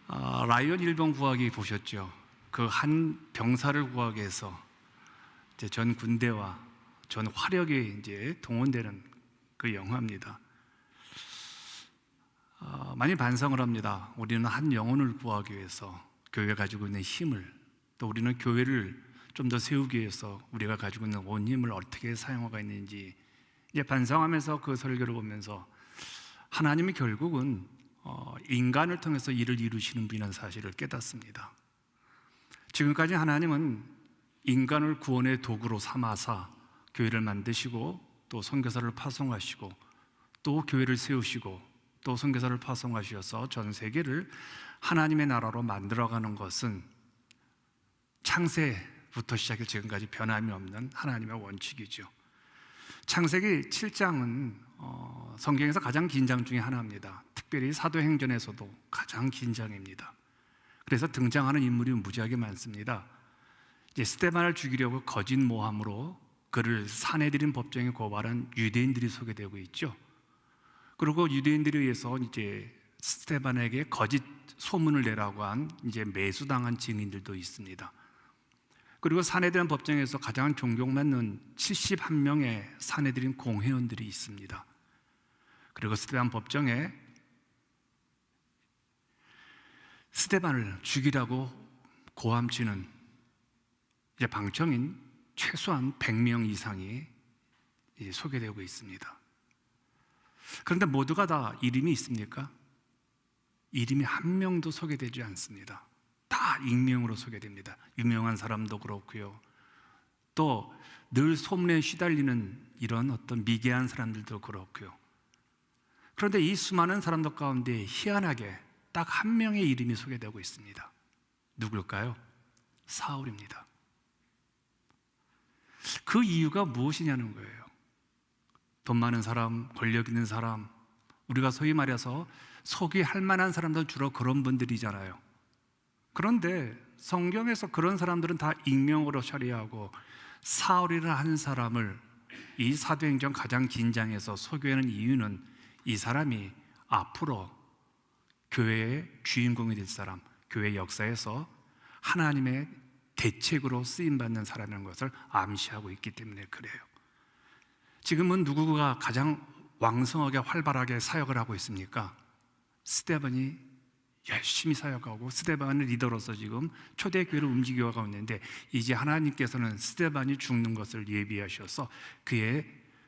라이언 일본 구하기 보셨죠? 그 한 병사를 구하기 위해서 이제 전 군대와 전 화력이 이제 동원되는 그 영화입니다. 많이 반성을 합니다. 우리는 한 영혼을 구하기 위해서 교회가 가지고 있는 힘을, 또 우리는 교회를 좀 더 세우기 위해서 우리가 가지고 있는 온 힘을 어떻게 사용하고 있는지 이제 반성하면서 그 설교를 보면서 하나님이 결국은 인간을 통해서 일을 이루시는 분이라는 사실을 깨닫습니다. 지금까지 하나님은 인간을 구원의 도구로 삼아서 교회를 만드시고 또 선교사를 파송하시고 또 교회를 세우시고 또 선교사를 파송하셔서 전 세계를 하나님의 나라로 만들어가는 것은 창세부터 시작해 지금까지 변함이 없는 하나님의 원칙이죠. 창세기 7장은 성경에서 가장 긴 장 중에 하나입니다. 특별히 사도행전에서도 가장 긴 장입니다. 그래서 등장하는 인물이 무지하게 많습니다. 이제 스데반을 죽이려고 거짓 모함으로 그를 사내들인 법정에 고발한 유대인들이 소개되고 있죠. 그리고 유대인들에 의해서 이제 스데반에게 거짓 소문을 내라고 한 이제 매수당한 증인들도 있습니다. 그리고 사내들인 법정에서 가장 존경받는 71명의 사내들인 공회원들이 있습니다. 그리고 스데반 법정에 스데반을 죽이라고 고함치는 이제 방청인 최소한 100명 이상이 이제 소개되고 있습니다. 그런데 모두가 다 이름이 있습니까? 이름이 한 명도 소개되지 않습니다. 다 익명으로 소개됩니다. 유명한 사람도 그렇고요. 또 늘 소문에 시달리는 이런 어떤 미개한 사람들도 그렇고요. 그런데 이 수많은 사람들 가운데 희한하게 딱 한 명의 이름이 소개되고 있습니다. 누굴까요? 사울입니다. 그 이유가 무엇이냐는 거예요. 돈 많은 사람, 권력 있는 사람, 우리가 소위 말해서 소개할 만한 사람들 주로 그런 분들이잖아요. 그런데 성경에서 그런 사람들은 다 익명으로 처리하고 사울이라는 한 사람을 이 사도행전 가장 긴 장에서 소개하는 이유는 이 사람이 앞으로 교회의 주인공이 될 사람, 교회 역사에서 하나님의 대책으로 쓰임받는 사람이라는 것을 암시하고 있기 때문에 그래요. 지금은 누구가 가장 왕성하게 활발하게 사역을 하고 있습니까? 스데반이 열심히 사역하고 스데반을 리더로서 지금 초대교회를 움직여가고 있는데 이제 하나님께서는 스데반이 죽는 것을 예비하셔서 그의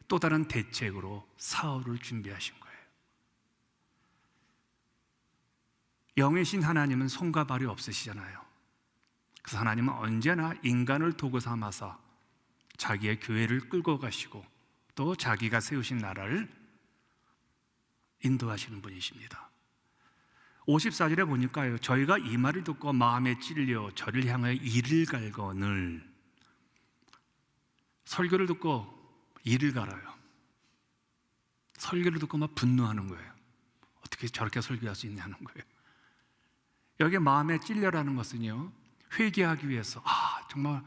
또 다른 대책으로 사울을 준비하신 거예요. 영이신 하나님은 손과 발이 없으시잖아요. 그래서 하나님은 언제나 인간을 도구 삼아서 자기의 교회를 끌고 가시고 또 자기가 세우신 나라를 인도하시는 분이십니다. 54절에 보니까요, 저희가 이 말을 듣고 마음에 찔려 저를 향하여 이를 갈거늘. 설교를 듣고 이를 갈아요. 설교를 듣고 막 분노하는 거예요. 어떻게 저렇게 설교할 수 있냐는 거예요. 여기 마음에 찔려라는 것은요, 회개하기 위해서 정말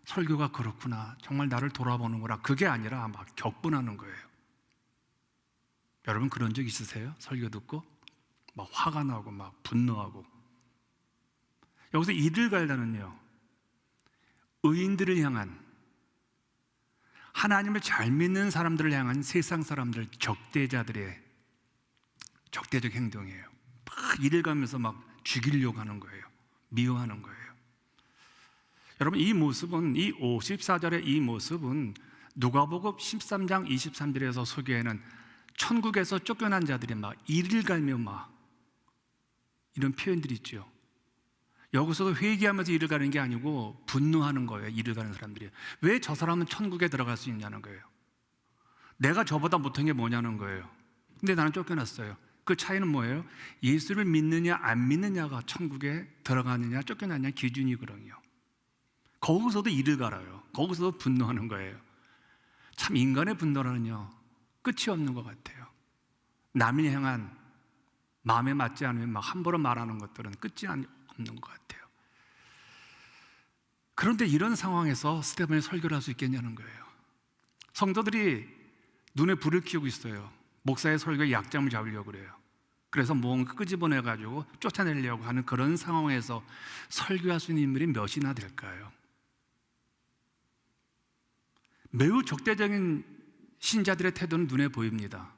설교가 그렇구나, 정말 나를 돌아보는구나, 그게 아니라 막 격분하는 거예요. 여러분 그런 적 있으세요? 설교 듣고 막 화가 나고 막 분노하고. 여기서 이를 갈다는요, 의인들을 향한, 하나님을 잘 믿는 사람들을 향한 세상 사람들, 적대자들의 적대적 행동이에요. 막 이를 가면서 막 죽이려고 하는 거예요. 미워하는 거예요. 여러분 이 모습은, 이 54절의 이 모습은 누가복음 13장 23절에서 소개하는 천국에서 쫓겨난 자들이 막 이를 갈며 막 이런 표현들이 있죠. 여기서도 회개하면서 이를 가는 게 아니고 분노하는 거예요. 이를 가는 사람들이. 왜 저 사람은 천국에 들어갈 수 있냐는 거예요. 내가 저보다 못한 게 뭐냐는 거예요. 근데 나는 쫓겨났어요. 그 차이는 뭐예요? 예수를 믿느냐 안 믿느냐가 천국에 들어가느냐 쫓겨나느냐 기준이거든요. 거기서도 이를 갈아요. 거기서도 분노하는 거예요. 참 인간의 분노라는요, 끝이 없는 것 같아요. 남을 향한 마음에 맞지 않으면 막 함부로 말하는 것들은 끝이 없는 것 같아요. 그런데 이런 상황에서 스데반이 설교를 할 수 있겠냐는 거예요. 성도들이 눈에 불을 켜고 있어요. 목사의 설교에 약점을 잡으려고 그래요. 그래서 뭔가 끄집어내가지고 쫓아내려고 하는 그런 상황에서 설교할 수 있는 인물이 몇이나 될까요? 매우 적대적인 신자들의 태도는 눈에 보입니다.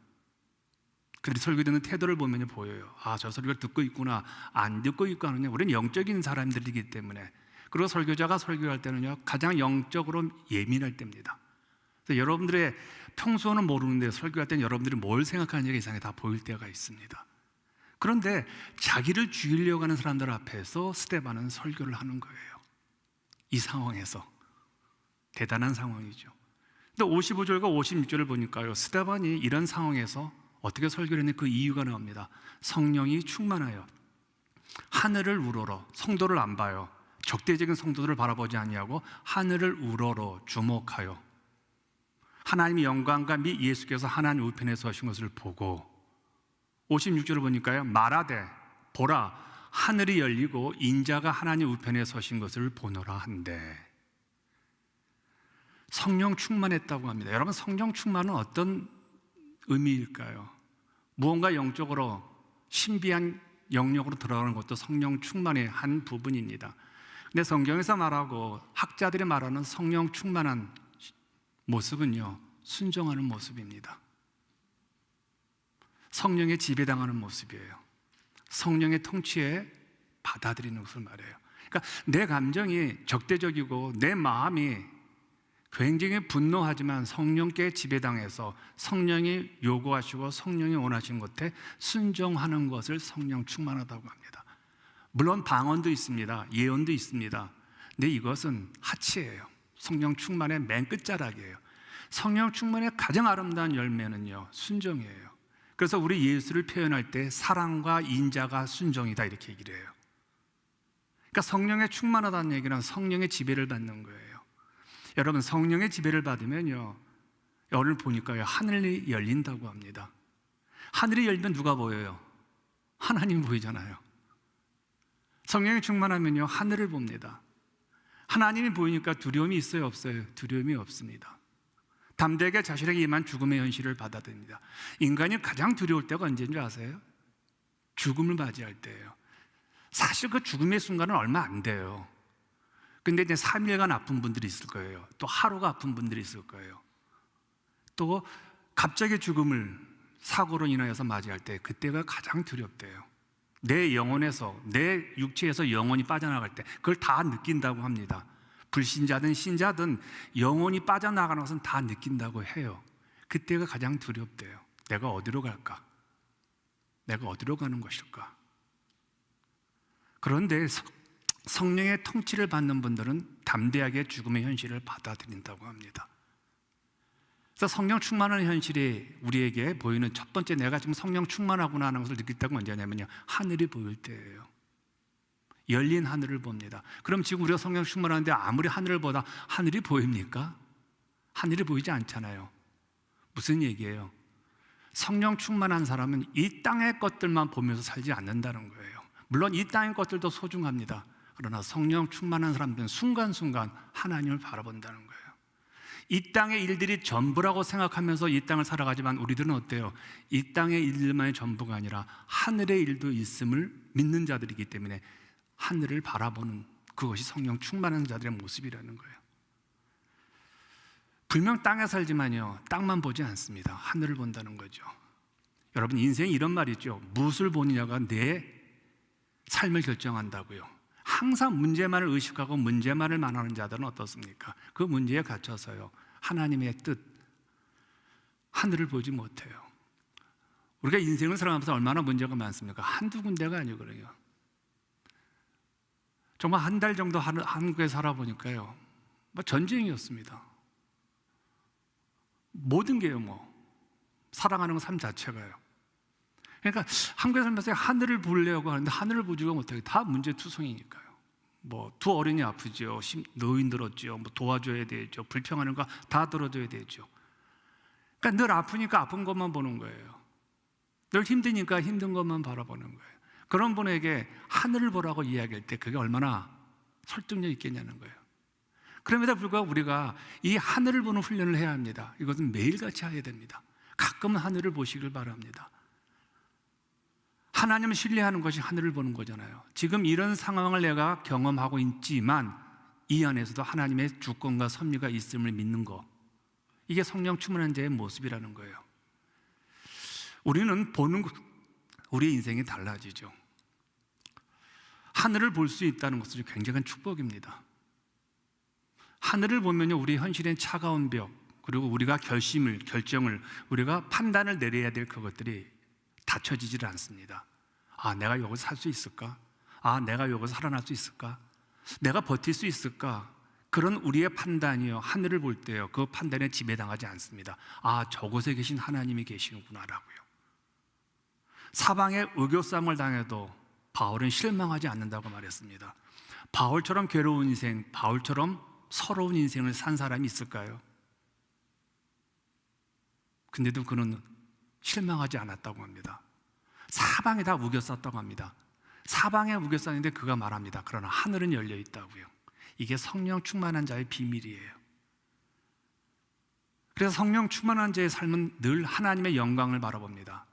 그들이 설교되는 태도를 보면 보여요. 아, 저 설교를 듣고 있구나, 안 듣고 있구나. 우리는 영적인 사람들이기 때문에. 그리고 설교자가 설교할 때는요, 가장 영적으로 예민할 때입니다. 그래서 여러분들의 평소는 모르는데 설교할 때는 여러분들이 뭘 생각하는지 이상하게 다 보일 때가 있습니다. 그런데 자기를 죽이려고 하는 사람들 앞에서 스데반은 설교를 하는 거예요. 이 상황에서. 대단한 상황이죠. 근데 55절과 56절을 보니까요, 스데반이 이런 상황에서 어떻게 설교를 했는지 그 이유가 나옵니다. 성령이 충만하여 하늘을 우러러, 성도를 안 봐요. 적대적인 성도들을 바라보지 아니하고 하늘을 우러러 주목하여 하나님의 영광과 및 예수께서 하나님 우편에 서신 것을 보고, 56절을 보니까요, 말하되 보라 하늘이 열리고 인자가 하나님 우편에 서신 것을 보노라 한데, 성령 충만했다고 합니다. 여러분, 성령 충만은 어떤 의미일까요? 무언가 영적으로 신비한 영역으로 들어가는 것도 성령 충만의 한 부분입니다. 근데 성경에서 말하고 학자들이 말하는 성령 충만한 모습은요, 순종하는 모습입니다. 성령의 지배당하는 모습이에요. 성령의 통치에 받아들이는 것을 말해요. 그러니까 내 감정이 적대적이고 내 마음이 굉장히 분노하지만 성령께 지배당해서 성령이 요구하시고 성령이 원하신 것에 순종하는 것을 성령 충만하다고 합니다. 물론 방언도 있습니다. 예언도 있습니다. 근데 이것은 하치예요. 성령 충만의 맨 끝자락이에요. 성령 충만의 가장 아름다운 열매는요, 순종이에요. 그래서 우리 예수를 표현할 때 사랑과 인자가 순종이다 이렇게 얘기를 해요. 그러니까 성령에 충만하다는 얘기는 성령의 지배를 받는 거예요. 여러분, 성령의 지배를 받으면요, 오늘 보니까요, 하늘이 열린다고 합니다. 하늘이 열리면 누가 보여요? 하나님이 보이잖아요. 성령이 충만하면요, 하늘을 봅니다. 하나님이 보이니까 두려움이 있어요, 없어요? 두려움이 없습니다. 담대하게 자신에게 임한 죽음의 현실을 받아들입니다. 인간이 가장 두려울 때가 언제인 줄 아세요? 죽음을 맞이할 때예요. 사실 그 죽음의 순간은 얼마 안 돼요. 근데 이제 3일간 아픈 분들이 있을 거예요. 또 하루가 아픈 분들이 있을 거예요. 또 갑자기 죽음을 사고로 인하여서 맞이할 때 그때가 가장 두렵대요. 내 영혼에서, 내 육체에서 영혼이 빠져나갈 때 그걸 다 느낀다고 합니다. 불신자든 신자든 영혼이 빠져나가는 것은 다 느낀다고 해요. 그때가 가장 두렵대요. 내가 어디로 갈까? 내가 어디로 가는 것일까? 그런데 성령의 통치를 받는 분들은 담대하게 죽음의 현실을 받아들인다고 합니다. 그래서 성령 충만한 현실이 우리에게 보이는 첫 번째, 내가 지금 성령 충만하구나 하는 것을 느낄 때가 언제냐면요, 하늘이 보일 때예요. 열린 하늘을 봅니다. 그럼 지금 우리가 성령 충만한데 아무리 하늘을 보다 하늘이 보입니까? 하늘이 보이지 않잖아요. 무슨 얘기예요? 성령 충만한 사람은 이 땅의 것들만 보면서 살지 않는다는 거예요. 물론 이 땅의 것들도 소중합니다. 그러나 성령 충만한 사람들은 순간순간 하나님을 바라본다는 거예요. 이 땅의 일들이 전부라고 생각하면서 이 땅을 살아가지만 우리들은 어때요? 이 땅의 일들만이 전부가 아니라 하늘의 일도 있음을 믿는 자들이기 때문에 하늘을 바라보는, 그것이 성령 충만한 자들의 모습이라는 거예요. 분명 땅에 살지만요, 땅만 보지 않습니다. 하늘을 본다는 거죠. 여러분, 인생에 이런 말이 있죠. 무엇을 보느냐가 내 삶을 결정한다고요. 항상 문제만을 의식하고 문제만을 만하는 자들은 어떻습니까? 그 문제에 갇혀서요, 하나님의 뜻, 하늘을 보지 못해요. 우리가 인생을 살아가면서 얼마나 문제가 많습니까? 한두 군데가 아니거든요. 정말 한 달 정도 한국에 살아보니까요, 전쟁이었습니다. 모든 게요, 살아가는 삶 자체가요. 그러니까 한국에 살면서 하늘을 보려고 하는데 하늘을 보지가 못하게 다 문제투성이니까요. 두 어른이 아프죠, 노인 들었죠, 도와줘야 되죠, 불평하는 거 다 들어줘야 되죠. 그러니까 늘 아프니까 아픈 것만 보는 거예요. 늘 힘드니까 힘든 것만 바라보는 거예요. 그런 분에게 하늘을 보라고 이야기할 때 그게 얼마나 설득력 있겠냐는 거예요. 그럼에도 불구하고 우리가 이 하늘을 보는 훈련을 해야 합니다. 이것은 매일같이 해야 됩니다. 가끔은 하늘을 보시길 바랍니다. 하나님을 신뢰하는 것이 하늘을 보는 거잖아요. 지금 이런 상황을 내가 경험하고 있지만 이 안에서도 하나님의 주권과 섭리가 있음을 믿는 것, 이게 성령 충만한 자의 모습이라는 거예요. 우리는 보는 것, 우리의 인생이 달라지죠. 하늘을 볼 수 있다는 것은 굉장한 축복입니다. 하늘을 보면요, 우리 현실엔 차가운 벽, 그리고 우리가 결정을, 우리가 판단을 내려야 될 그것들이 닫혀지질 않습니다. 아, 내가 여기서 살 수 있을까? 아, 내가 여기서 살아날 수 있을까? 내가 버틸 수 있을까? 그런 우리의 판단이요, 하늘을 볼 때요, 그 판단에 지배당하지 않습니다. 아, 저곳에 계신 하나님이 계시는구나라고요. 사방에 의교싸움을 당해도 바울은 실망하지 않는다고 말했습니다. 바울처럼 괴로운 인생, 바울처럼 서러운 인생을 산 사람이 있을까요? 근데도 그는 실망하지 않았다고 합니다. 사방에 다 우겨쌌다고 합니다. 사방에 우겨쌌는데 그가 말합니다. 그러나 하늘은 열려 있다고요. 이게 성령 충만한 자의 비밀이에요. 그래서 성령 충만한 자의 삶은 늘 하나님의 영광을 바라봅니다.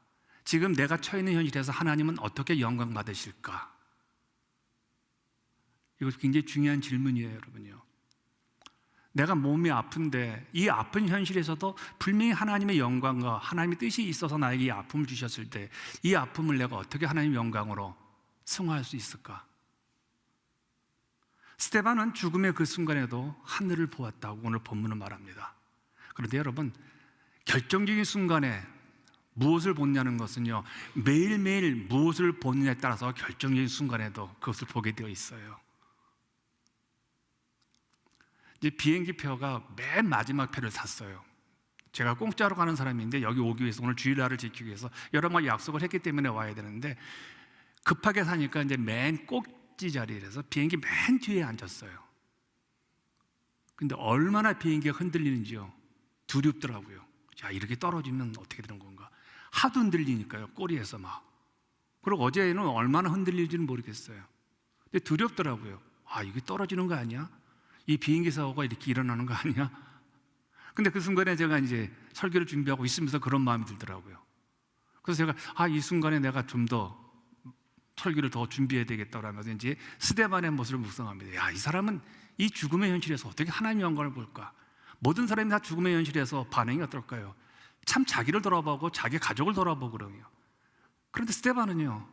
지금 내가 처해 있는 현실에서 하나님은 어떻게 영광 받으실까? 이거 굉장히 중요한 질문이에요, 여러분요. 내가 몸이 아픈데 이 아픈 현실에서도 분명히 하나님의 영광과 하나님의 뜻이 있어서 나에게 이 아픔을 주셨을 때 이 아픔을 내가 어떻게 하나님의 영광으로 승화할 수 있을까? 스데반은 죽음의 그 순간에도 하늘을 보았다고 오늘 본문은 말합니다. 그런데 여러분, 결정적인 순간에 무엇을 보느냐는 것은요, 매일매일 무엇을 보느냐에 따라서 결정적인 순간에도 그것을 보게 되어 있어요. 이제 비행기 표가 맨 마지막 표를 샀어요. 제가 공짜로 가는 사람인데 여기 오기 위해서, 오늘 주일날을 지키기 위해서 여러 번 약속을 했기 때문에 와야 되는데 급하게 사니까 이제 맨 꼭지 자리에서 비행기 맨 뒤에 앉았어요. 근데 얼마나 비행기가 흔들리는지요, 두렵더라고요. 야, 이렇게 떨어지면 어떻게 되는 건가? 하도 흔들리니까요, 꼬리에서 막. 그리고 어제는 얼마나 흔들릴지는 모르겠어요. 근데 두렵더라고요. 아, 이게 떨어지는 거 아니야? 이 비행기 사고가 이렇게 일어나는 거 아니야? 근데 그 순간에 제가 이제 설교를 준비하고 있으면서 그런 마음이 들더라고요. 그래서 제가 이 순간에 내가 좀 더 설교를 더 준비해야 되겠다라면서 이제 스데반의 모습을 묵상합니다. 야, 이 사람은 이 죽음의 현실에서 어떻게 하나님의 영광을 볼까? 모든 사람이 다 죽음의 현실에서 반응이 어떨까요? 참 자기를 돌아보고 자기 가족을 돌아보고 그러요. 그런데 스데반은요,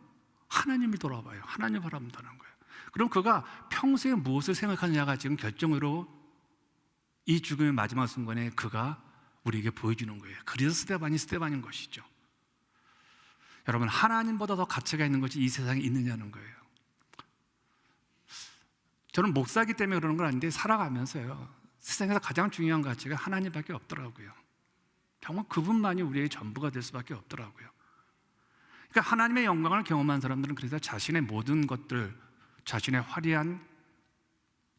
하나님을 돌아봐요. 하나님을 바라본다는 거예요. 그럼 그가 평소에 무엇을 생각하느냐가 지금 결정으로 이 죽음의 마지막 순간에 그가 우리에게 보여주는 거예요. 그래서 스데반이 스데반인 것이죠. 여러분, 하나님보다 더 가치가 있는 것이 이 세상에 있느냐는 거예요. 저는 목사이기 때문에 그러는 건 아닌데 살아가면서요, 세상에서 가장 중요한 가치가 하나님밖에 없더라고요. 정말 그분만이 우리의 전부가 될 수밖에 없더라고요. 그러니까 하나님의 영광을 경험한 사람들은 그래서 자신의 모든 것들, 자신의 화려한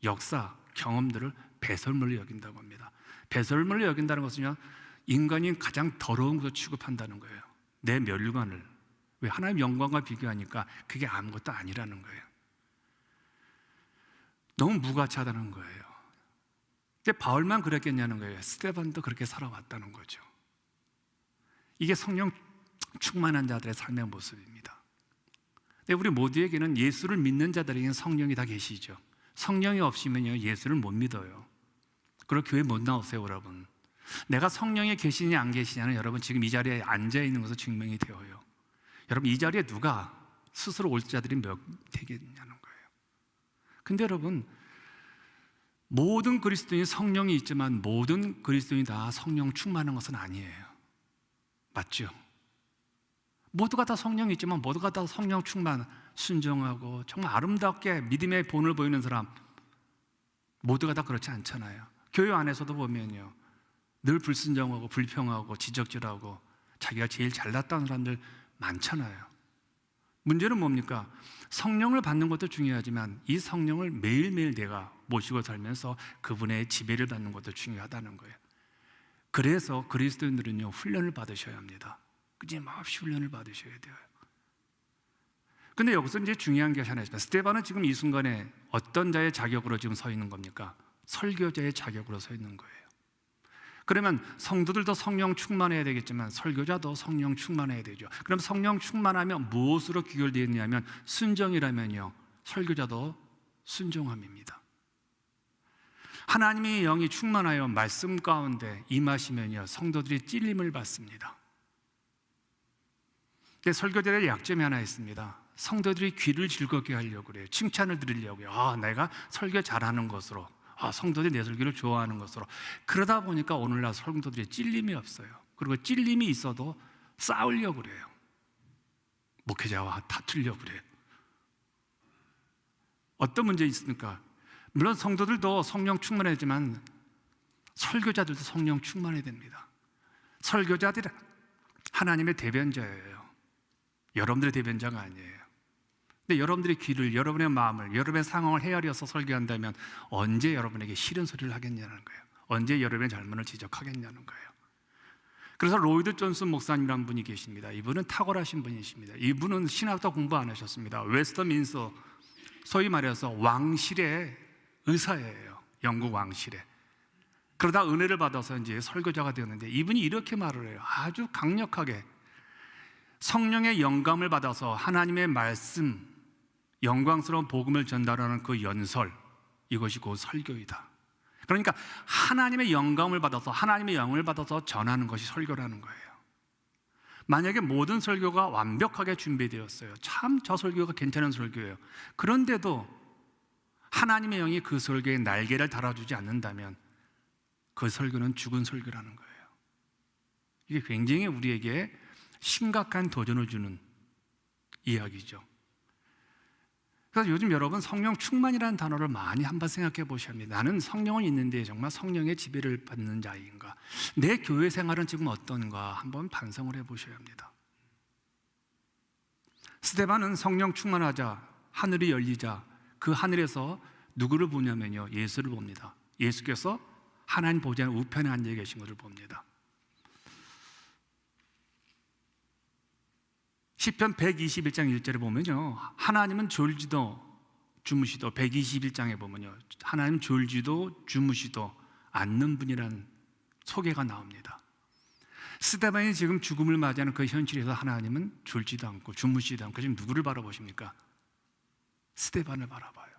역사, 경험들을 배설물로 여긴다고 합니다. 배설물로 여긴다는 것은요, 인간이 가장 더러운 것으로 취급한다는 거예요. 내 멸관을. 왜? 하나님의 영광과 비교하니까 그게 아무것도 아니라는 거예요. 너무 무가치하다는 거예요. 근데 바울만 그랬겠냐는 거예요. 스데반도 그렇게 살아왔다는 거죠. 이게 성령 충만한 자들의 삶의 모습입니다. 근데 우리 모두에게는 예수를 믿는 자들에게는 성령이 다 계시죠. 성령이 없으면요, 예수를 못 믿어요. 그리고 교회 못 나오세요, 여러분. 내가 성령이 계시냐 안 계시냐는 여러분 지금 이 자리에 앉아 있는 것으로 증명이 되어요. 여러분, 이 자리에 누가 스스로 올 자들이 몇 되겠냐는 거예요. 근데 여러분, 모든 그리스도인이 성령이 있지만 모든 그리스도인이 다 성령 충만한 것은 아니에요. 맞죠? 모두가 다 성령이 있지만 모두가 다 성령 충만, 순종하고 정말 아름답게 믿음의 본을 보이는 사람, 모두가 다 그렇지 않잖아요. 교회 안에서도 보면요, 늘 불순종하고 불평하고 지적질하고 자기가 제일 잘났다는 사람들 많잖아요. 문제는 뭡니까? 성령을 받는 것도 중요하지만 이 성령을 매일매일 내가 모시고 살면서 그분의 지배를 받는 것도 중요하다는 거예요. 그래서 그리스도인들은요, 훈련을 받으셔야 합니다. 끊임없이 훈련을 받으셔야 돼요. 근데 여기서 이제 중요한 게 하나 있습니다. 스데반은 지금 이 순간에 어떤 자의 자격으로 지금 서 있는 겁니까? 설교자의 자격으로 서 있는 거예요. 그러면 성도들도 성령 충만해야 되겠지만 설교자도 성령 충만해야 되죠. 그럼 성령 충만하면 무엇으로 귀결되어 있냐면 순종이라면요, 설교자도 순종함입니다. 하나님의 영이 충만하여 말씀 가운데 임하시면요, 성도들이 찔림을 받습니다. 근데 설교자의 약점이 하나 있습니다. 성도들이 귀를 즐겁게 하려고 그래요. 칭찬을 드리려고요. 내가 설교 잘하는 것으로, 성도들이 내 설교를 좋아하는 것으로. 그러다 보니까 오늘날 성도들이 찔림이 없어요. 그리고 찔림이 있어도 싸우려고 그래요. 목회자와 다투려고 그래요. 어떤 문제 있습니까? 물론 성도들도 성령 충만하지만 설교자들도 성령 충만해야 됩니다. 설교자들은 하나님의 대변자예요. 여러분들의 대변자가 아니에요. 근데 여러분들의 귀를, 여러분의 마음을, 여러분의 상황을 헤아려서 설교한다면 언제 여러분에게 싫은 소리를 하겠냐는 거예요. 언제 여러분의 잘못을 지적하겠냐는 거예요. 그래서 로이드 존슨 목사님이라는 분이 계십니다. 이분은 탁월하신 분이십니다. 이분은 신학도 공부 안 하셨습니다. 웨스트민스터, 소위 말해서 왕실의 의사예요. 영국 왕실에. 그러다 은혜를 받아서 이제 설교자가 되었는데 이분이 이렇게 말을 해요. 아주 강력하게. 성령의 영감을 받아서 하나님의 말씀, 영광스러운 복음을 전달하는 그 연설, 이것이 곧 설교이다. 그러니까 하나님의 영감을 받아서, 하나님의 영을 받아서 전하는 것이 설교라는 거예요. 만약에 모든 설교가 완벽하게 준비되었어요. 참 저 설교가 괜찮은 설교예요. 그런데도 하나님의 영이 그 설교에 날개를 달아주지 않는다면 그 설교는 죽은 설교라는 거예요. 이게 굉장히 우리에게 심각한 도전을 주는 이야기죠. 그래서 요즘 여러분 성령 충만이라는 단어를 많이 한번 생각해 보셔야 합니다. 나는 성령은 있는데 정말 성령의 지배를 받는 자인가? 내 교회 생활은 지금 어떤가? 한번 반성을 해 보셔야 합니다. 스데반은 성령 충만하자, 하늘이 열리자 그 하늘에서 누구를 보냐면요, 예수를 봅니다. 예수께서 하나님 보좌 우편에 앉아 계신 것을 봅니다. 시편 121장 1절에 보면요, 하나님은 졸지도 주무시도, 121장에 보면요, 하나님은 졸지도 주무시도 않는 분이라는 소개가 나옵니다. 스데반이 지금 죽음을 맞이하는 그 현실에서 하나님은 졸지도 않고 주무시지도 않고 지금 누구를 바라보십니까? 스데반을 바라봐요.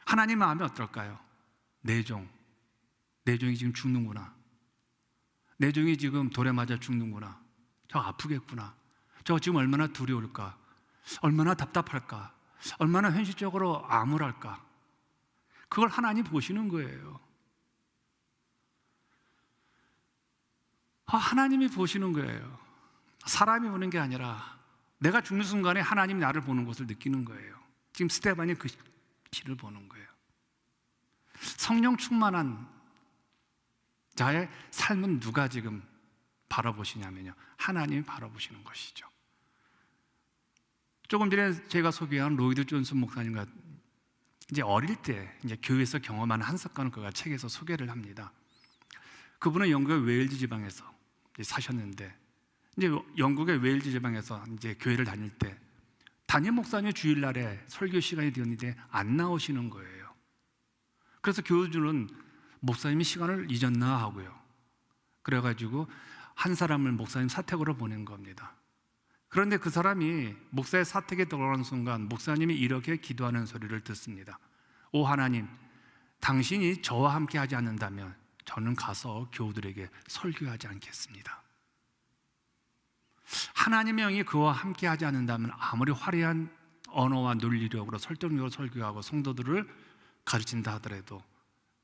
하나님 마음이 어떨까요? 내 종이 지금 죽는구나. 내 종이 지금 돌에 맞아 죽는구나. 저 아프겠구나. 저 지금 얼마나 두려울까? 얼마나 답답할까? 얼마나 현실적으로 암울할까? 그걸 하나님 보시는 거예요. 하나님이 보시는 거예요. 사람이 보는 게 아니라 내가 죽는 순간에 하나님이 나를 보는 것을 느끼는 거예요. 지금 스데반이 그 시를 보는 거예요. 성령 충만한 자의 삶은 누가 지금 바라보시냐면요, 하나님이 바라보시는 것이죠. 조금 전에 제가 소개한 로이드 존슨 목사님과 이제 어릴 때 이제 교회에서 경험한 한 사건을 그가 책에서 소개를 합니다. 그분은 영국의 웨일즈 지방에서 사셨는데 이제 영국의 웨일즈 지방에서 이제 교회를 다닐 때 담임 목사님이 주일날에 설교 시간이 되었는데 안 나오시는 거예요. 그래서 교주는 목사님이 시간을 잊었나 하고요. 그래가지고 한 사람을 목사님 사택으로 보낸 겁니다. 그런데 그 사람이 목사의 사택에 들어가는 순간 목사님이 이렇게 기도하는 소리를 듣습니다. 오 하나님, 당신이 저와 함께 하지 않는다면 저는 가서 교우들에게 설교하지 않겠습니다. 하나님의 영이 그와 함께 하지 않는다면 아무리 화려한 언어와 논리력으로 설득력으로 설교하고 성도들을 가르친다 하더라도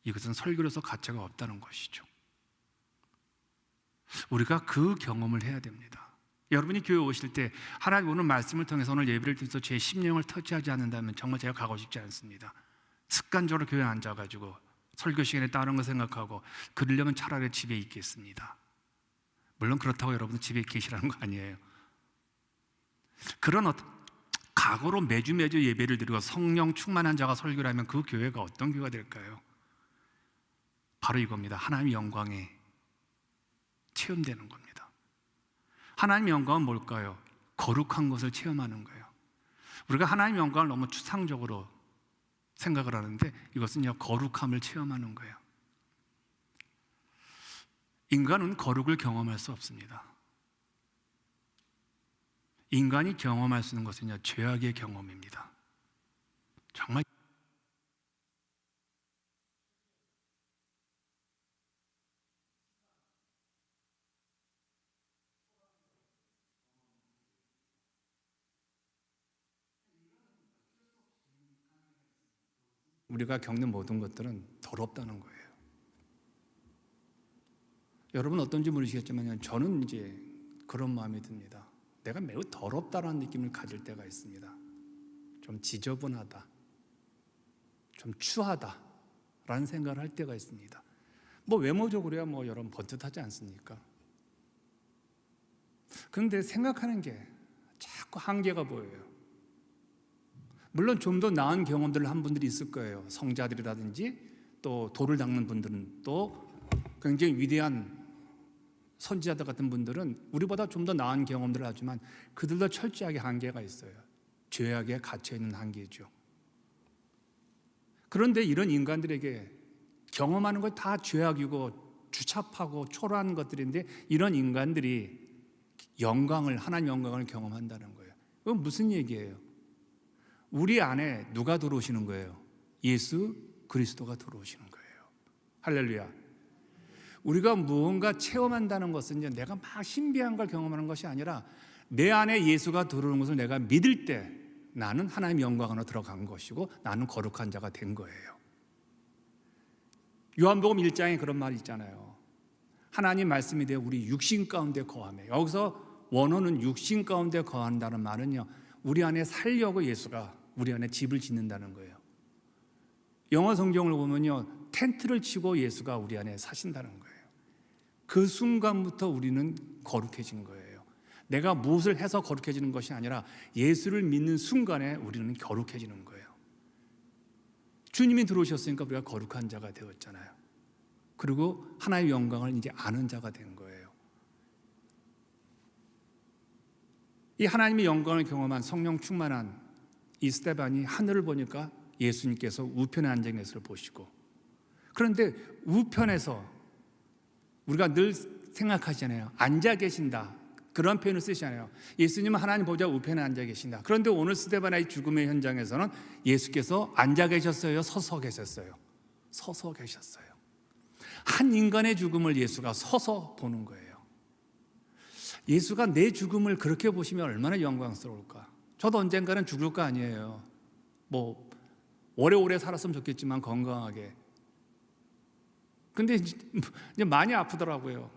이것은 설교로서 가치가 없다는 것이죠. 우리가 그 경험을 해야 됩니다. 여러분이 교회 오실 때 하나님 오늘 말씀을 통해서 오늘 예배를 통해서 제 심령을 터치하지 않는다면 정말 제가 가고 싶지 않습니다. 습관적으로 교회에 앉아가지고 설교 시간에 다른 거 생각하고 그러려면 차라리 집에 있겠습니다. 물론 그렇다고 여러분 집에 계시라는 거 아니에요. 그런 각오로 매주 예배를 드리고 성령 충만한 자가 설교를 하면 그 교회가 어떤 교회가 될까요? 바로 이겁니다. 하나님의 영광이 체험되는 겁니다. 하나님의 영광은 뭘까요? 거룩한 것을 체험하는 거예요. 우리가 하나님의 영광을 너무 추상적으로 생각을 하는데 이것은 거룩함을 체험하는 거예요. 인간은 거룩을 경험할 수 없습니다. 인간이 경험할 수 있는 것은요, 죄악의 경험입니다. 정말 우리가 겪는 모든 것들은 더럽다는 거예요. 여러분 어떤지 모르시겠지만 저는 이제 그런 마음이 듭니다. 내가 매우 더럽다라는 느낌을 가질 때가 있습니다. 좀 지저분하다, 좀 추하다라는 생각을 할 때가 있습니다. 뭐 외모적으로야 뭐 여러분 번듯하지 않습니까? 그런데 생각하는 게 자꾸 한계가 보여요. 물론 좀 더 나은 경험들을 한 분들이 있을 거예요. 성자들이라든지 또 돌을 닦는 분들은, 또 굉장히 위대한 선지자들 같은 분들은 우리보다 좀 더 나은 경험들을 하지만 그들도 철저하게 한계가 있어요. 죄악에 갇혀있는 한계죠. 그런데 이런 인간들에게 경험하는 것 다 죄악이고 주첩하고 초라한 것들인데, 이런 인간들이 하나님 영광을 경험한다는 거예요. 그건 무슨 얘기예요? 우리 안에 누가 들어오시는 거예요? 예수 그리스도가 들어오시는 거예요. 할렐루야. 우리가 무언가 체험한다는 것은 내가 막 신비한 걸 경험하는 것이 아니라 내 안에 예수가 들어오는 것을 내가 믿을 때 나는 하나님의 영광 안으로 들어간 것이고 나는 거룩한 자가 된 거예요. 요한복음 1장에 그런 말이 있잖아요. 하나님 말씀이 되어 우리 육신 가운데 거하며, 여기서 원어는 육신 가운데 거한다는 말은요, 우리 안에 살려고 예수가 우리 안에 집을 짓는다는 거예요. 영어 성경을 보면요, 텐트를 치고 예수가 우리 안에 사신다는 거예요. 그 순간부터 우리는 거룩해진 거예요. 내가 무엇을 해서 거룩해지는 것이 아니라 예수를 믿는 순간에 우리는 거룩해지는 거예요. 주님이 들어오셨으니까 우리가 거룩한 자가 되었잖아요. 그리고 하나님의 영광을 이제 아는 자가 된 거예요. 이 하나님의 영광을 경험한 성령 충만한 이 스데반이 하늘을 보니까 예수님께서 우편에 앉아 계신 것을 보시고, 그런데 우편에서 우리가 늘 생각하잖아요. 앉아 계신다, 그런 표현을 쓰시잖아요. 예수님은 하나님 보좌 우편에 앉아 계신다. 그런데 오늘 스데반의 죽음의 현장에서는 예수께서 앉아 계셨어요? 서서 계셨어요? 서서 계셨어요. 한 인간의 죽음을 예수가 서서 보는 거예요. 예수가 내 죽음을 그렇게 보시면 얼마나 영광스러울까. 저도 언젠가는 죽을 거 아니에요. 뭐 오래오래 살았으면 좋겠지만 건강하게. 근데 이제 많이 아프더라고요.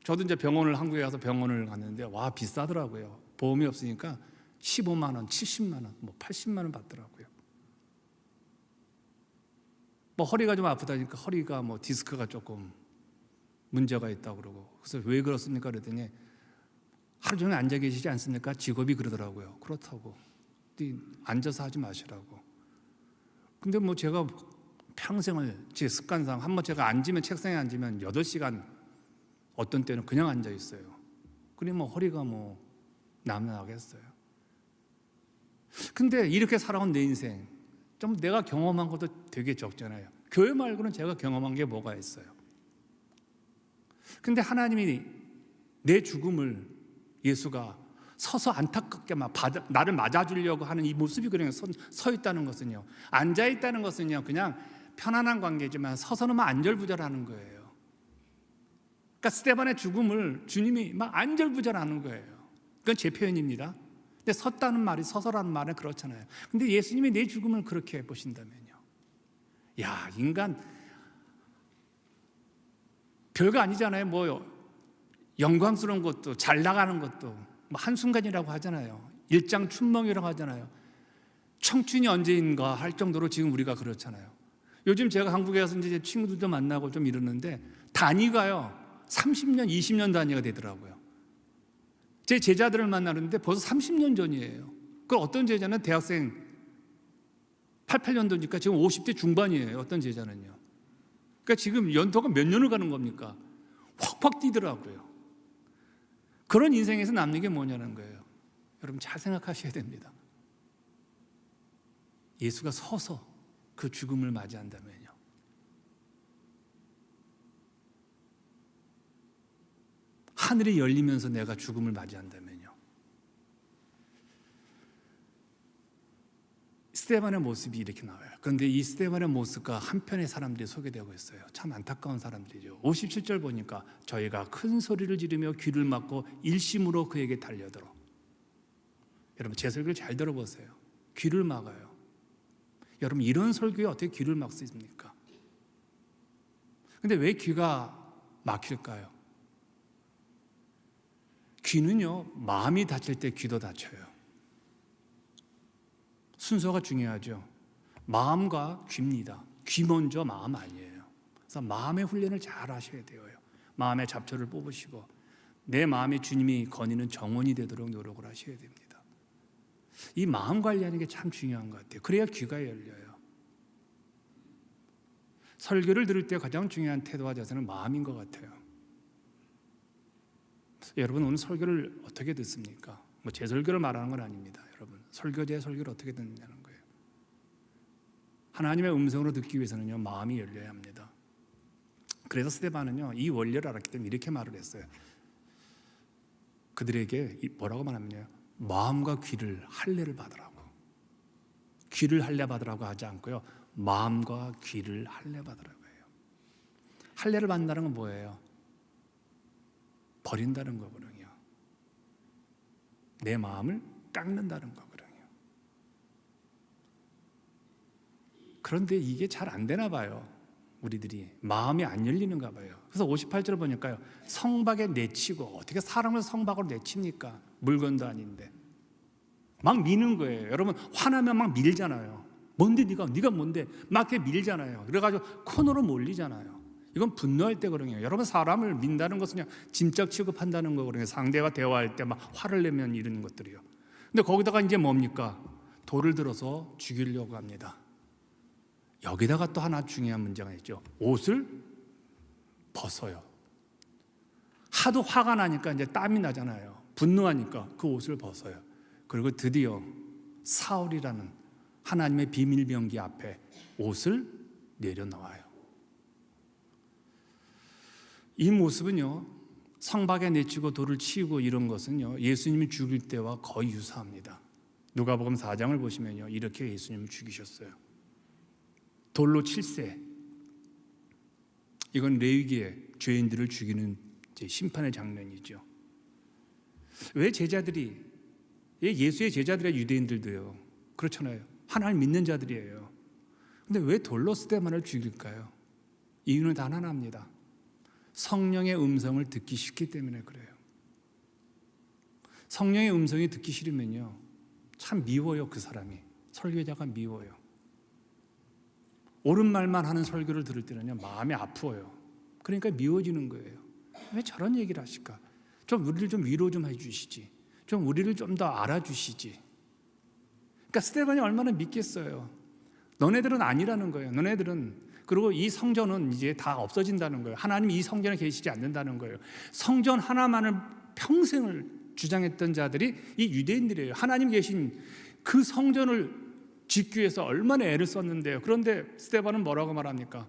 저도 이제 한국에 가서 병원을 갔는데 와, 비싸더라고요. 보험이 없으니까 15만 원, 70만 원, 뭐 80만 원 받더라고요. 뭐 허리가 좀 아프다니까 허리가 뭐 디스크가 조금 문제가 있다고 그러고, 그래서 왜 그렇습니까? 그랬더니 하루 종일 앉아 계시지 않습니까? 직업이 그러더라고요. 그렇다고. 앉아서 하지 마시라고. 근데 뭐 제가 평생을 제 습관상 한번 제가 앉으면, 책상에 앉으면 8시간, 어떤 때는 그냥 앉아 있어요. 그러면 허리가 뭐 남나겠어요. 근데 이렇게 살아온 내 인생, 좀 내가 경험한 것도 되게 적잖아요. 교회 말고는 제가 경험한 게 뭐가 있어요? 근데 하나님이 내 죽음을 예수가 서서 안타깝게 나를 맞아주려고 하는 이 모습이 그냥 서 있다는 것은요, 앉아 있다는 것은요, 그냥 편안한 관계지만 서서는 안절부절하는 거예요. 그러니까 스데반의 죽음을 주님이 막 안절부절하는 거예요. 그건 제 표현입니다. 근데 섰다는 말이, 서서라는 말은 그렇잖아요. 근데 예수님이 내 죽음을 그렇게 보신다면요, 야, 인간 별거 아니잖아요. 뭐 영광스러운 것도, 잘 나가는 것도 뭐 한순간이라고 하잖아요. 일장춘몽이라고 하잖아요. 청춘이 언제인가 할 정도로 지금 우리가 그렇잖아요. 요즘 제가 한국에 가서 이제 친구들도 만나고 좀 이러는데 단위가요 30년, 20년 단위가 되더라고요. 제 제자들을 만나는데 벌써 30년 전이에요. 그 어떤 제자는 대학생 88년도니까 지금 50대 중반이에요. 어떤 제자는요. 그러니까 지금 연도가 몇 년을 가는 겁니까? 확확 뛰더라고요. 그런 인생에서 남는 게 뭐냐는 거예요. 여러분 잘 생각하셔야 됩니다. 예수가 서서 그 죽음을 맞이한다면요, 하늘이 열리면서 내가 죽음을 맞이한다면요. 스데반의 모습이 이렇게 나와요. 그런데 이 스데반의 모습과 한편의 사람들이 소개되고 있어요. 참 안타까운 사람들이죠. 57절 보니까 저희가 큰 소리를 지르며 귀를 막고 일심으로 그에게 달려들어. 여러분 제 설교를 잘 들어보세요. 귀를 막아요. 여러분 이런 설교에 어떻게 귀를 막 수 있습니까? 근데 왜 귀가 막힐까요? 귀는요, 마음이 다칠 때 귀도 다쳐요. 순서가 중요하죠. 마음과 귀입니다. 귀 먼저 마음 아니에요. 그래서 마음의 훈련을 잘 하셔야 돼요. 마음의 잡초를 뽑으시고 내 마음에 주님이 거니는 정원이 되도록 노력을 하셔야 됩니다. 이 마음 관리하는 게 참 중요한 것 같아요. 그래야 귀가 열려요. 설교를 들을 때 가장 중요한 태도와 자세는 마음인 것 같아요. 여러분 오늘 설교를 어떻게 듣습니까? 뭐 제 설교를 말하는 건 아닙니다. 여러분 설교자의 설교를 어떻게 듣느냐는 거예요. 하나님의 음성으로 듣기 위해서는요, 마음이 열려야 합니다. 그래서 스데반은요, 이 원리를 알았기 때문에 이렇게 말을 했어요. 그들에게 뭐라고 말하면요, 마음과 귀를 할례를 받으라고. 귀를 할례 받으라고 하지 않고요, 마음과 귀를 할례 받으라고 해요. 할례를 받는다는 건 뭐예요? 버린다는 거거든요. 내 마음을 깎는다는 거거든요. 그런데 이게 잘 안 되나 봐요. 우리들이 마음이 안 열리는가 봐요. 그래서 58절 보니까요, 성박에 내치고, 어떻게 사람을 성박으로 내칩니까? 물건도 아닌데 막 미는 거예요. 여러분 화나면 막 밀잖아요. 뭔데 네가 뭔데 막 이렇게 밀잖아요. 그래가지고 코너로 몰리잖아요. 이건 분노할 때거든요. 여러분 사람을 민다는 것은 그냥 짐짝 취급한다는 거거든요. 상대와 대화할 때 막 화를 내면 이런 것들이요. 근데 거기다가 이제 뭡니까? 돌을 들어서 죽이려고 합니다. 여기다가 또 하나 중요한 문제가 있죠. 옷을 벗어요. 하도 화가 나니까 이제 땀이 나잖아요. 분노하니까 그 옷을 벗어요. 그리고 드디어 사울이라는 하나님의 비밀병기 앞에 옷을 내려놓아요. 이 모습은요, 성박에 내치고 돌을 치우고 이런 것은요, 예수님이 죽일 때와 거의 유사합니다. 누가복음 4장을 보시면요, 이렇게 예수님을 죽이셨어요. 돌로 칠세. 이건 레위기의 죄인들을 죽이는 심판의 장면이죠. 왜 제자들이, 예수의 제자들의 유대인들도요, 그렇잖아요. 하나님 믿는 자들이에요. 근데 왜 돌로 스데반을 죽일까요? 이유는 단 하나입니다. 성령의 음성을 듣기 싫기 때문에 그래요. 성령의 음성이 듣기 싫으면요, 참 미워요. 그 사람이, 설교자가 미워요. 옳은 말만 하는 설교를 들을 때는요, 마음이 아프어요. 그러니까 미워지는 거예요. 왜 저런 얘기를 하실까? 좀 우리를 좀 위로 좀 해주시지. 좀 우리를 좀 더 알아주시지. 그러니까 스데반이 얼마나 믿겠어요. 너네들은 아니라는 거예요. 너네들은. 그리고 이 성전은 이제 다 없어진다는 거예요. 하나님이 이 성전에 계시지 않는다는 거예요. 성전 하나만을 평생을 주장했던 자들이 이 유대인들이에요. 하나님 계신 그 성전을 짓기 위해서 얼마나 애를 썼는데요. 그런데 스데반은 뭐라고 말합니까?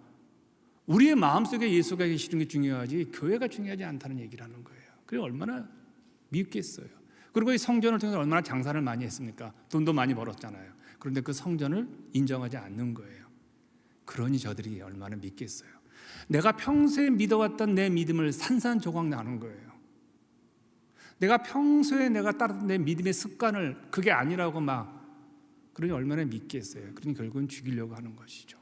우리의 마음속에 예수가 계시는 게 중요하지 교회가 중요하지 않다는 얘기를 하는 거예요. 그게 얼마나 밉겠어요. 그리고 이 성전을 통해서 얼마나 장사를 많이 했습니까? 돈도 많이 벌었잖아요. 그런데 그 성전을 인정하지 않는 거예요. 그러니 저들이 얼마나 믿겠어요. 내가 평소에 믿어왔던 내 믿음을 산산조각 나는 거예요. 내가 평소에 내가 따랐던 내 믿음의 습관을 그게 아니라고 막, 그러니 얼마나 믿겠어요. 그러니 결국은 죽이려고 하는 것이죠.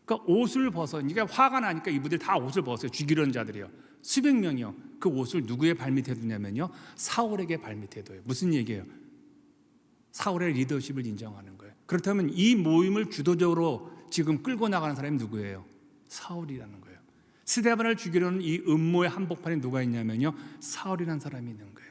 그러니까 옷을 벗어, 그러니까 화가 나니까 이분들 다 옷을 벗어요. 죽이려는 자들이요. 수백 명이요. 그 옷을 누구의 발밑에 두냐면요, 사울에게 발밑에 둬요. 무슨 얘기예요? 사울의 리더십을 인정하는 거예요. 그렇다면 이 모임을 주도적으로 지금 끌고 나가는 사람이 누구예요? 사울이라는 거예요. 스데반을 죽이려는 이 음모의 한복판에 누가 있냐면요, 사울이라는 사람이 있는 거예요.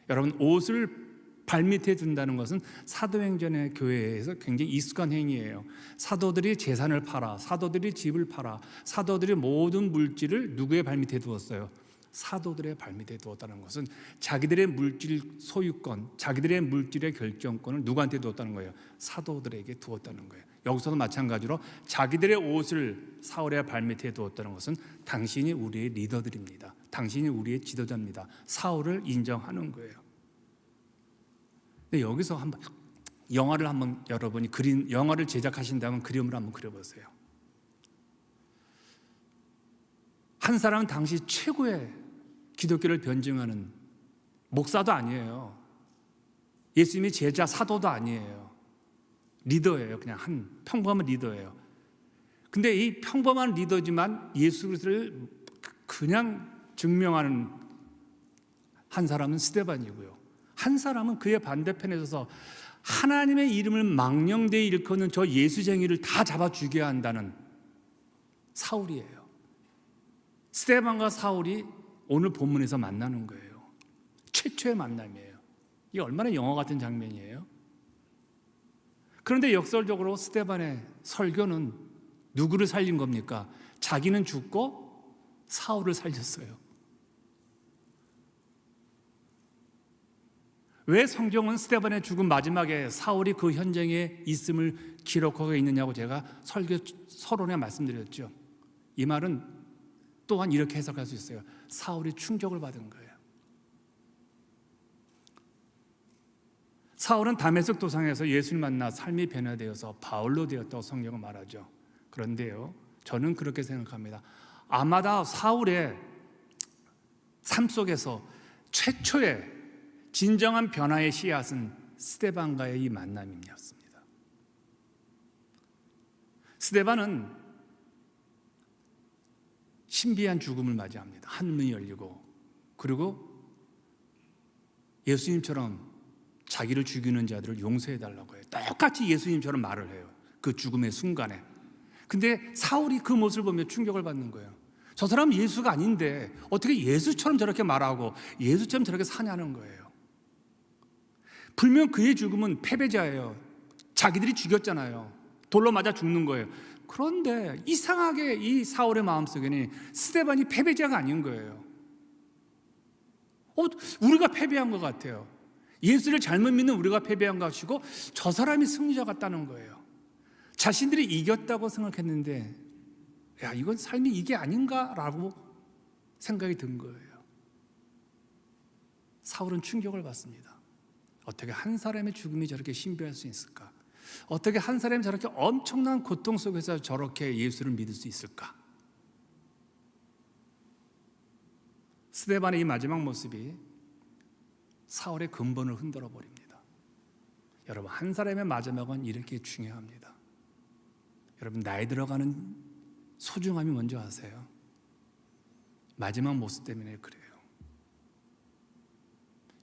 여러분 옷을 발밑에 둔다는 것은 사도행전의 교회에서 굉장히 익숙한 행위예요. 사도들이 재산을 팔아, 사도들이 집을 팔아, 사도들이 모든 물질을 누구의 발밑에 두었어요? 사도들의 발밑에 두었다는 것은 자기들의 물질 소유권, 자기들의 물질의 결정권을 누구한테 두었다는 거예요? 사도들에게 두었다는 거예요. 여기서도 마찬가지로 자기들의 옷을 사울의 발밑에 두었다는 것은 당신이 우리의 리더들입니다. 당신이 우리의 지도자입니다. 사울을 인정하는 거예요. 근데 여기서 한번 영화를 한번 여러분이 영화를 제작하신다면 그림을 한번 그려보세요. 한 사람은 당시 최고의 기독교를 변증하는 목사도 아니에요. 예수님의 제자 사도도 아니에요. 리더예요. 그냥 한 평범한 리더예요. 근데 이 평범한 리더지만 예수 그리스도를 그냥 증명하는 한 사람은 스데반이고요. 한 사람은 그의 반대편에 서서 하나님의 이름을 망령되이 일컫는 저 예수쟁이를 다 잡아 죽여야 한다는 사울이에요. 스데반과 사울이 오늘 본문에서 만나는 거예요. 최초의 만남이에요. 이게 얼마나 영화 같은 장면이에요. 그런데 역설적으로 스데반의 설교는 누구를 살린 겁니까? 자기는 죽고 사울을 살렸어요. 왜 성경은 스데반의 죽음 마지막에 사울이 그 현장에 있음을 기록하고 있느냐고 제가 설교 서론에 말씀드렸죠. 이 말은 또한 이렇게 해석할 수 있어요. 사울이 충격을 받은 거예요. 사울은 다메섹 도상에서 예수를 만나 삶이 변화되어서 바울로 되었다고 성경은 말하죠. 그런데요, 저는 그렇게 생각합니다. 아마도 사울의 삶 속에서 최초의 진정한 변화의 씨앗은 스데반과의 이 만남이었습니다. 스데반은 신비한 죽음을 맞이합니다. 한문이 열리고, 그리고 예수님처럼 자기를 죽이는 자들을 용서해달라고 해요. 똑같이 예수님처럼 말을 해요. 그 죽음의 순간에. 근데 사울이 그 모습을 보며 충격을 받는 거예요. 저 사람은 예수가 아닌데 어떻게 예수처럼 저렇게 말하고 예수처럼 저렇게 사냐는 거예요. 분명 그의 죽음은 패배자예요. 자기들이 죽였잖아요. 돌로 맞아 죽는 거예요. 그런데 이상하게 이 사울의 마음속에는 스데반이 패배자가 아닌 거예요. 우리가 패배한 것 같아요. 예수를 잘못 믿는 우리가 패배한 것이고 저 사람이 승리자 같다는 거예요. 자신들이 이겼다고 생각했는데 야, 이건 삶이 이게 아닌가라고 생각이 든 거예요. 사울은 충격을 받습니다. 어떻게 한 사람의 죽음이 저렇게 신비할 수 있을까? 어떻게 한 사람이 저렇게 엄청난 고통 속에서 저렇게 예수를 믿을 수 있을까? 스데반의 이 마지막 모습이 사울의 근본을 흔들어 버립니다. 여러분, 한 사람의 마지막은 이렇게 중요합니다. 여러분, 나이 들어가는 소중함이 뭔지 아세요? 마지막 모습 때문에 그래요.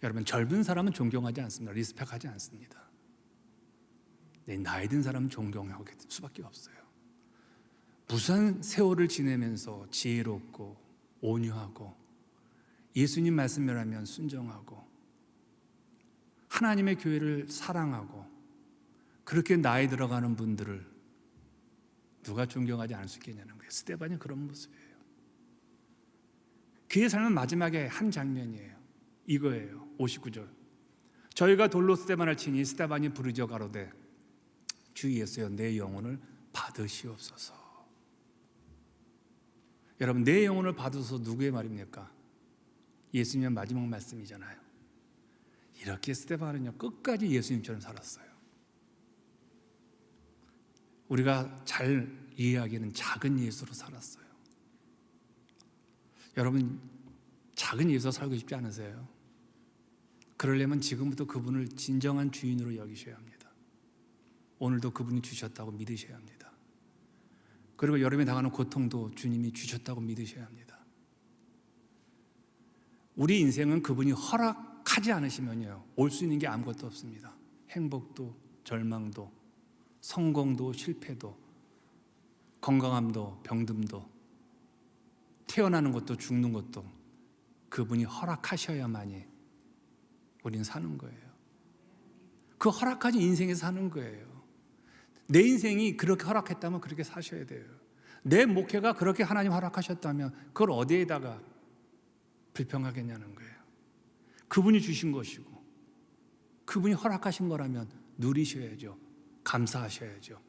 여러분, 젊은 사람은 존경하지 않습니다. 리스펙하지 않습니다. 나이 든 사람은 존경하게 될 수밖에 없어요. 무수한 세월을 지내면서 지혜롭고 온유하고 예수님 말씀을 하면 순종하고 하나님의 교회를 사랑하고 그렇게 나이 들어가는 분들을 누가 존경하지 않을 수 있겠냐는 거예요. 스데반이 그런 모습이에요. 그의 삶은 마지막에 한 장면이에요. 이거예요. 59절. 저희가 돌로 스데반을 치니 스데반이 부르짖어 가로되 주 예수여 내 영혼을 받으시옵소서. 여러분, 내 영혼을 받으소서 누구의 말입니까? 예수님의 마지막 말씀이잖아요. 이렇게 스데반은요 끝까지 예수님처럼 살았어요. 우리가 잘 이해하기에는 작은 예수로 살았어요. 여러분, 작은 예수로 살고 싶지 않으세요? 그러려면 지금부터 그분을 진정한 주인으로 여기셔야 합니다. 오늘도 그분이 주셨다고 믿으셔야 합니다. 그리고 여러분이 당하는 고통도 주님이 주셨다고 믿으셔야 합니다. 우리 인생은 그분이 허락하지 않으시면요 올 수 있는 게 아무것도 없습니다. 행복도 절망도 성공도 실패도 건강함도 병듦도 태어나는 것도 죽는 것도 그분이 허락하셔야만이 우리는 사는 거예요. 그 허락하신 인생에서 사는 거예요. 내 인생이 그렇게 허락했다면 그렇게 사셔야 돼요. 내 목회가 그렇게 하나님 허락하셨다면 그걸 어디에다가 불평하겠냐는 거예요. 그분이 주신 것이고 그분이 허락하신 거라면 누리셔야죠. 감사하셔야죠.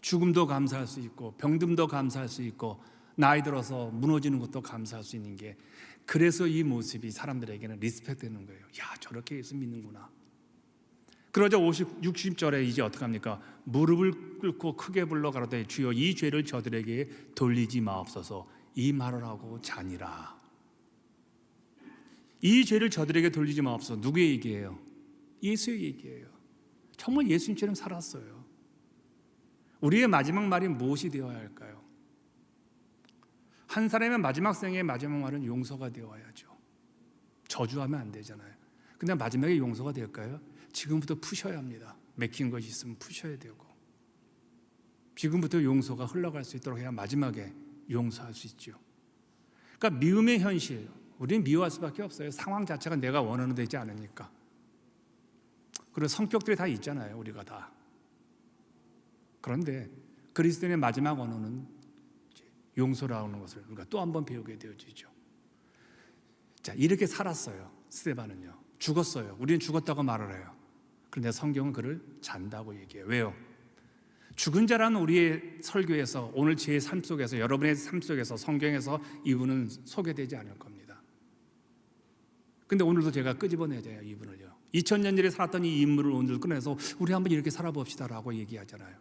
죽음도 감사할 수 있고 병듦도 감사할 수 있고 나이 들어서 무너지는 것도 감사할 수 있는 게, 그래서 이 모습이 사람들에게는 리스펙 되는 거예요. 야, 저렇게 예수 믿는구나. 그러자 60절에 이제 어떡합니까? 무릎을 꿇고 크게 불러 가로되 주여 이 죄를 저들에게 돌리지 마옵소서. 이 말을 하고 자니라. 이 죄를 저들에게 돌리지 마옵소서. 누구의 얘기예요? 예수의 얘기예요. 정말 예수님처럼 살았어요. 우리의 마지막 말이 무엇이 되어야 할까요? 한 사람의 마지막 생의 마지막 말은 용서가 되어야죠. 저주하면 안 되잖아요. 근데 마지막에 용서가 될까요? 지금부터 푸셔야 합니다. 맥힌 것이 있으면 푸셔야 되고, 지금부터 용서가 흘러갈 수 있도록 해야 마지막에 용서할 수 있죠. 그러니까 미움의 현실, 우리는 미워할 수밖에 없어요. 상황 자체가 내가 원하는 되지 않으니까. 그리고 성격들이 다 있잖아요, 우리가 다. 그런데 그리스도인의 마지막 언어는 용서라는 것을 우리가 또 한 번 배우게 되어지죠. 자, 이렇게 살았어요. 스데반은요. 죽었어요. 우리는 죽었다고 말을 해요. 그런데 성경은 그를 잔다고 얘기해요. 왜요? 죽은 자라는 우리의 설교에서, 오늘 제 삶 속에서, 여러분의 삶 속에서, 성경에서 이분은 소개되지 않을 겁니다. 근데 오늘도 제가 끄집어내자요, 이분을요. 2000년 전에 살았던 이 인물을 오늘 꺼내서 우리 한번 이렇게 살아봅시다라고 얘기하잖아요.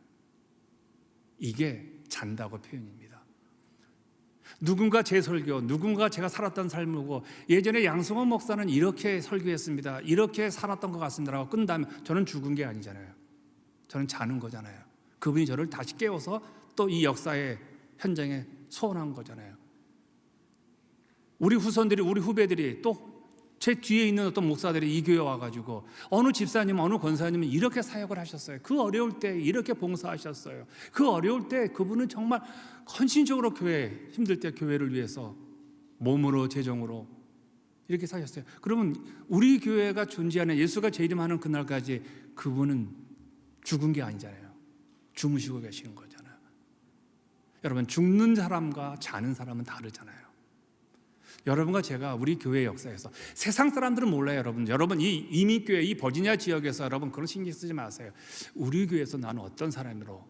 이게 잔다고 표현입니다. 누군가 제 설교, 누군가 제가 살았던 삶이고, 예전에 양승원 목사는 이렇게 설교했습니다, 이렇게 살았던 것 같습니다라고 끝나면 저는 죽은 게 아니잖아요. 저는 자는 거잖아요. 그분이 저를 다시 깨워서 또 이 역사의 현장에 소원한 거잖아요. 우리 후손들이, 우리 후배들이, 또 제 뒤에 있는 어떤 목사들이 이 교회 와가지고 어느 집사님, 어느 권사님은 이렇게 사역을 하셨어요. 그 어려울 때 이렇게 봉사하셨어요. 그 어려울 때 그분은 정말 헌신적으로 교회, 힘들 때 교회를 위해서 몸으로, 재정으로 이렇게 사셨어요. 그러면 우리 교회가 존재하는, 예수가 재림하는 그날까지 그분은 죽은 게 아니잖아요. 주무시고 계시는 거잖아요. 여러분, 죽는 사람과 자는 사람은 다르잖아요. 여러분과 제가 우리 교회 역사에서, 세상 사람들은 몰라요. 여러분 이 이민교회, 이 버지니아 지역에서 여러분 그런 신경 쓰지 마세요. 우리 교회에서 나는 어떤 사람으로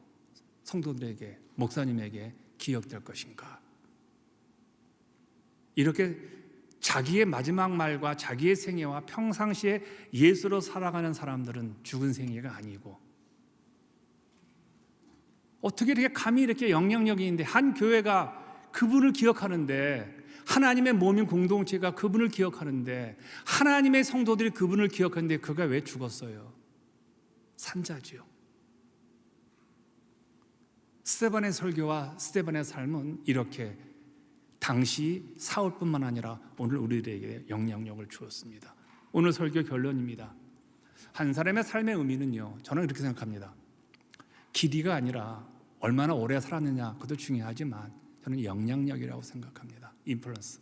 성도들에게, 목사님에게 기억될 것인가. 이렇게 자기의 마지막 말과 자기의 생애와 평상시에 예수로 살아가는 사람들은 죽은 생애가 아니고, 어떻게 이렇게 감히 이렇게 영향력이 있는데, 한 교회가 그분을 기억하는데, 하나님의 몸인 공동체가 그분을 기억하는데, 하나님의 성도들이 그분을 기억하는데 그가 왜 죽었어요? 산자지요. 스데반의 설교와 스데반의 삶은 이렇게 당시 사울뿐만 아니라 오늘 우리들에게 영향력을 주었습니다. 오늘 설교 결론입니다. 한 사람의 삶의 의미는요, 저는 이렇게 생각합니다. 길이가 아니라 얼마나 오래 살았느냐, 그것도 중요하지만 저는 영향력이라고 생각합니다. 인플루언스.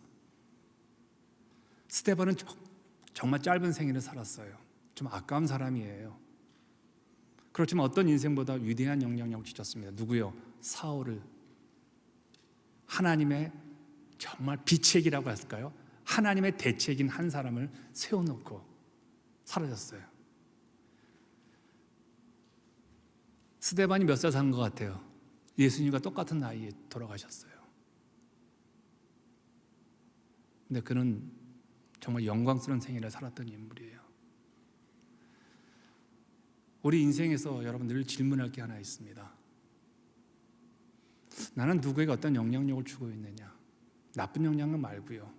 스데반은 정말 짧은 생애를 살았어요. 좀 아까운 사람이에요. 그렇지만 어떤 인생보다 위대한 영향력을 끼쳤습니다. 누구요? 사울을, 하나님의 정말 비책이라고 할까요? 하나님의 대책인 한 사람을 세워놓고 사라졌어요. 스데반이 몇 살 산 것 같아요? 예수님과 똑같은 나이에 돌아가셨어요. 근데 그는 정말 영광스러운 생애를 살았던 인물이에요. 우리 인생에서 여러분 늘 질문할 게 하나 있습니다. 나는 누구에게 어떤 영향력을 주고 있느냐? 나쁜 영향은 말고요.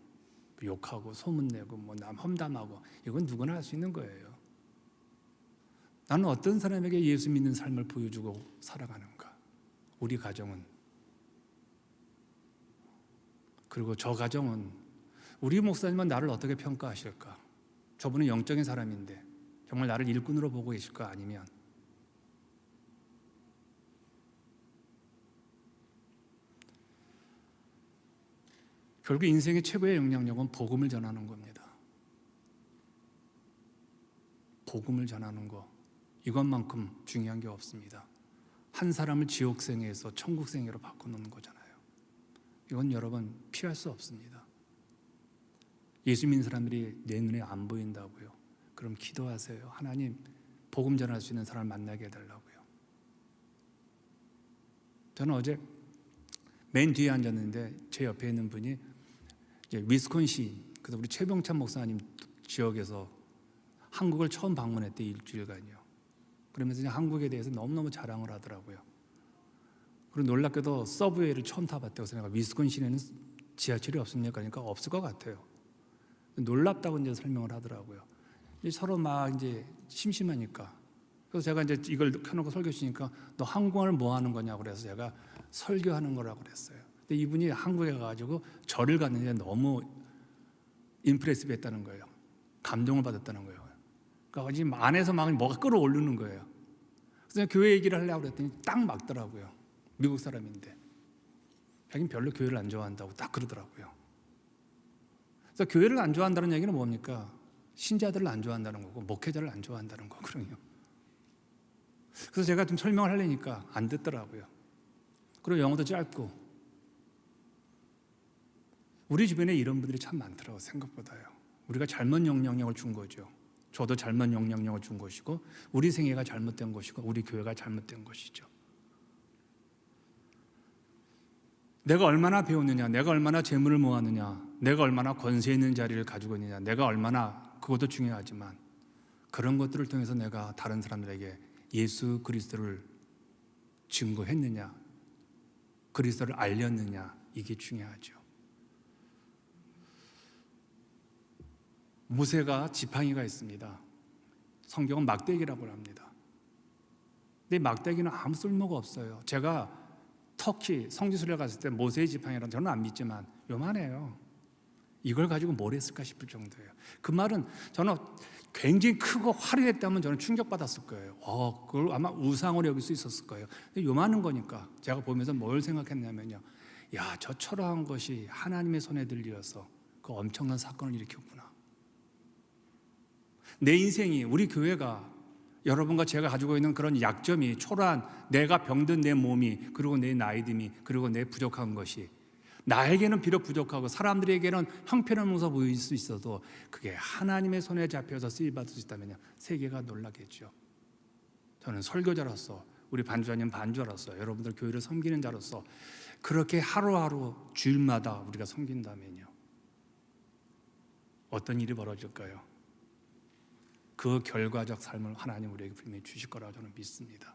욕하고 소문내고 남 험담하고, 이건 누구나 할 수 있는 거예요. 나는 어떤 사람에게 예수 믿는 삶을 보여주고 살아가는가? 우리 가정은, 그리고 저 가정은, 우리 목사님은 나를 어떻게 평가하실까? 저분은 영적인 사람인데 정말 나를 일꾼으로 보고 계실까? 아니면 결국 인생의 최고의 영향력은 복음을 전하는 겁니다. 복음을 전하는 거, 이것만큼 중요한 게 없습니다. 한 사람을 지옥생에서 천국생으로 바꿔놓는 거잖아요. 이건 여러분 피할 수 없습니다. 예수 믿는 사람들이 내 눈에 안 보인다고요? 그럼 기도하세요. 하나님, 복음 전할 수 있는 사람을 만나게 해달라고요. 저는 어제 맨 뒤에 앉았는데 제 옆에 있는 분이 이제 위스콘신, 그래서 우리 최병찬 목사님 지역에서 한국을 처음 방문했대, 일주일간요. 그러면서 이제 한국에 대해서 너무너무 자랑을 하더라고요. 그리고 놀랍게도 서브웨이를 처음 타봤대요. 그래서 내가 위스콘신에는 지하철이 없습니까? 그러니까 없을 것 같아요. 놀랍다고 이제 설명을 하더라고요. 서로 막 이제 심심하니까. 그래서 제가 이제 이걸 켜놓고 설교 치니까 너 한국어를 뭐 하는 거냐고 그래서 제가 설교하는 거라고 그랬어요. 근데 이분이 한국에 가가지고 절을 갔는데 너무 임프레시브 했다는 거예요. 감동을 받았다는 거예요. 그러니까 지금 안에서 막 뭐가 끌어오르는 거예요. 그래서 교회 얘기를 하려고 그랬더니 딱 막더라고요. 미국 사람인데 자기는 별로 교회를 안 좋아한다고 딱 그러더라고요. 그래서 교회를 안 좋아한다는 얘기는 뭡니까? 신자들을 안 좋아한다는 거고 목회자를 안 좋아한다는 거거든요. 그래서 제가 좀 설명을 하려니까 안 듣더라고요. 그리고 영어도 짧고. 우리 주변에 이런 분들이 참 많더라고요. 생각보다요. 우리가 잘못 영향력을 준 거죠. 저도 잘못 영향력을 준 것이고 우리 생애가 잘못된 것이고 우리 교회가 잘못된 것이죠. 내가 얼마나 배웠느냐, 내가 얼마나 재물을 모았느냐, 내가 얼마나 권세 있는 자리를 가지고 있느냐, 내가 얼마나, 그것도 중요하지만 그런 것들을 통해서 내가 다른 사람들에게 예수 그리스도를 증거했느냐, 그리스도를 알렸느냐, 이게 중요하죠. 모세가 지팡이가 있습니다. 성경은 막대기라고 합니다. 근데 막대기는 아무 쓸모가 없어요. 제가 터키 성지순례 갔을 때 모세의 지팡이라는, 저는 안 믿지만 요만해요. 이걸 가지고 뭘 했을까 싶을 정도예요. 그 말은 저는 굉장히 크고 화려했다면 저는 충격받았을 거예요. 그걸 아마 우상으로 여길 수 있었을 거예요. 근데 요만한 거니까 제가 보면서 뭘 생각했냐면요, 야, 저 초라한 것이 하나님의 손에 들려서 그 엄청난 사건을 일으켰구나. 내 인생이, 우리 교회가, 여러분과 제가 가지고 있는 그런 약점이, 초라한 내가 병든 내 몸이, 그리고 내 나이듦이, 그리고 내 부족한 것이 나에게는 비록 부족하고 사람들에게는 형편없어 보일 수 있어도 그게 하나님의 손에 잡혀서 쓰임받을 수 있다면 세계가 놀라겠죠. 저는 설교자로서, 우리 반주자님 반주자로서, 여러분들 교회를 섬기는 자로서 그렇게 하루하루 주일마다 우리가 섬긴다면요, 어떤 일이 벌어질까요? 그 결과적 삶을 하나님 우리에게 분명히 주실 거라고 저는 믿습니다.